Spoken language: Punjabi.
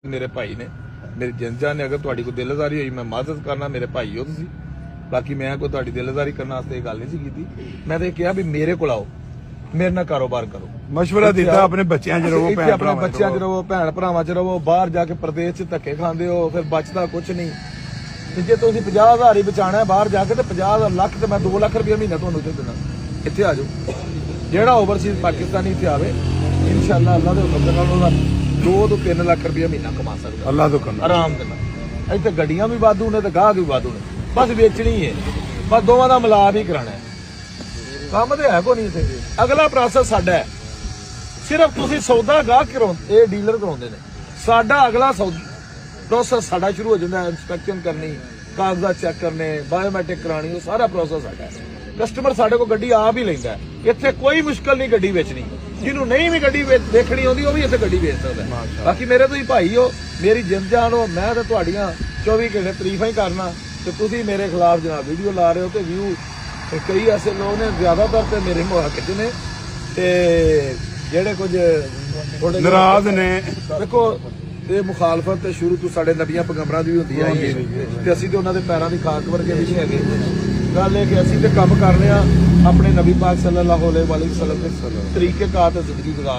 मेरे भाई ने मेरी जिंदा ने अगर तुहाडी कोई दिलदारी हुई मैं मदद करना मेरे भाई हो तुसीं बाकी मैं कोई तुहाडी दिलदारी करने वास्ते गल नहीं सी कीती मैं तो कहा भी मेरे को आओ मेरे नाल कारोबार करो मशवरा दिता अपने बच्चों च रहो इत्थे अपने बच्चों च रहो भैन भरावां च रहो बाहर जाके प्रदेश च धक्के खांदे हो फिर बचदा कुछ नहीं ते जे तुसीं 50,000 ही बचाना है बाहर जाके तो 50 लाख ते मैं 2 लाख रुपया महीना तुहानूं दे देना इत्थे आ जाओ जेड़ा ओवरसीज पाकिस्तानी इत्थे आवे इंशाअल्लाह अल्लाह दे हुक्म नाल ओहदा 2 ਤੋਂ 3 ਲੱਖ ਰੁਪਇਆ ਮਹੀਨਾ ਕਮਾ ਸਕਦਾ ਅੱਲਾਹ ਤੋਂ ਕਰਨਾ ਆਰਾਮ ਦੇ ਨਾਲ ਇੱਥੇ ਗੱਡੀਆਂ ਵੀ ਵਾਧੂ ਨੇ ਤੇ ਗਾਹਕ ਵੀ ਵਾਧੂ ਨੇ ਬਸ ਵੇਚਣੀ ਹੈ ਬਸ ਦੋਵਾਂ ਦਾ ਮਿਲਾਪ ਹੀ ਕਰਾਣਾ ਹੈ ਕੰਮ ਤੇ ਹੈ ਕੋ ਨਹੀਂ ਇੱਥੇ ਅਗਲਾ ਪ੍ਰੋਸੈਸ ਸਾਡਾ ਹੈ ਸਿਰਫ ਤੁਸੀਂ ਸੌਦਾ ਗਾਹਕ ਕਰਾਉਂਦੇ ਇਹ ਡੀਲਰ ਕਰਾਉਂਦੇ ਨੇ ਸਾਡਾ ਅਗਲਾ ਪ੍ਰੋਸੈਸ ਸਾਡਾ ਸ਼ੁਰੂ ਹੋ ਜਾਂਦਾ ਇੰਸਪੈਕਸ਼ਨ ਕਰਨੀ ਕਾਗਜ਼ਾਤ ਚੈੱਕ ਕਰਨੇ ਬਾਇਓਮੈਟ੍ਰਿਕ ਕਰਾਣੀ ਉਹ ਸਾਰਾ ਪ੍ਰੋਸੈਸ ਸਾਡਾ ਹੈ ਕਸਟਮਰ ਸਾਡੇ ਕੋਲ ਗੱਡੀ ਆਪ ਹੀ ਲੈਂਦਾ ਇੱਥੇ ਕੋਈ ਮੁਸ਼ਕਲ ਨਹੀਂ ਗੱਡੀ ਵੇਚਣੀ ਜਿਹਨੂੰ ਨਹੀਂ ਵੀ ਗੱਡੀ ਦੇਖਣੀ ਆਉਂਦੀ ਉਹ ਵੀ ਇੱਥੇ ਗੱਡੀ ਵੇਚ ਸਕਦਾ ਬਾਕੀ ਮੇਰੇ ਤੁਸੀਂ ਭਾਈ ਹੋ ਮੇਰੀ ਜਿੰਦ ਜਾਨ ਹੋ ਮੈਂ ਤਾਂ ਤੁਹਾਡੀਆਂ 24 ਘੰਟੇ ਤਾਰੀਫਾਂ ਹੀ ਕਰਨਾ ਤੇ ਤੁਸੀਂ ਮੇਰੇ ਖਿਲਾਫ ਜਨਾਬ ਵੀਡੀਓ ਲਾ ਰਹੇ ਹੋ ਤੇ ਵਿਊ ਕਈ ਐਸੇ ਲੋਕ ਨੇ ਜ਼ਿਆਦਾਤਰ ਤੇ ਮੇਰੇ ਮੁਹਾਕਿਕ ਨੇ ਤੇ ਜਿਹੜੇ ਕੁਝ ਥੋੜੇ ਨਾਰਾਜ਼ ਨੇ ਦੇਖੋ ਇਹ ਮੁਖਾਲਫਤ ਤੇ ਸ਼ੁਰੂ ਤੋਂ ਸਾਡੇ ਨਬੀਆਂ ਪੈਗੰਬਰਾਂ ਦੀ ਵੀ ਹੁੰਦੀ ਆਈ ਤੇ ਅਸੀਂ ਤੇ ਉਹਨਾਂ ਦੇ ਪੈਰਾਂ ਦੀ ਖਾਕ ਵਰਗੇ ਵੀ ਹੈਗੇ ਗੱਲ ਇਹ ਕਿ ਅਸੀਂ ਤੇ ਕੰਮ ਕਰ ਰਹੇ ਆ ਆਪਣੇ ਨਬੀ ਪਾਕ ਸੱਲੱਲਾਹੁ ਅਲੈਹਿ ਵਸੱਲਮ ਦੇ ਤਰੀਕੇ ਕਾਰ ਤੇ ਜ਼ਿੰਦਗੀ ਗੁਜ਼ਾਰ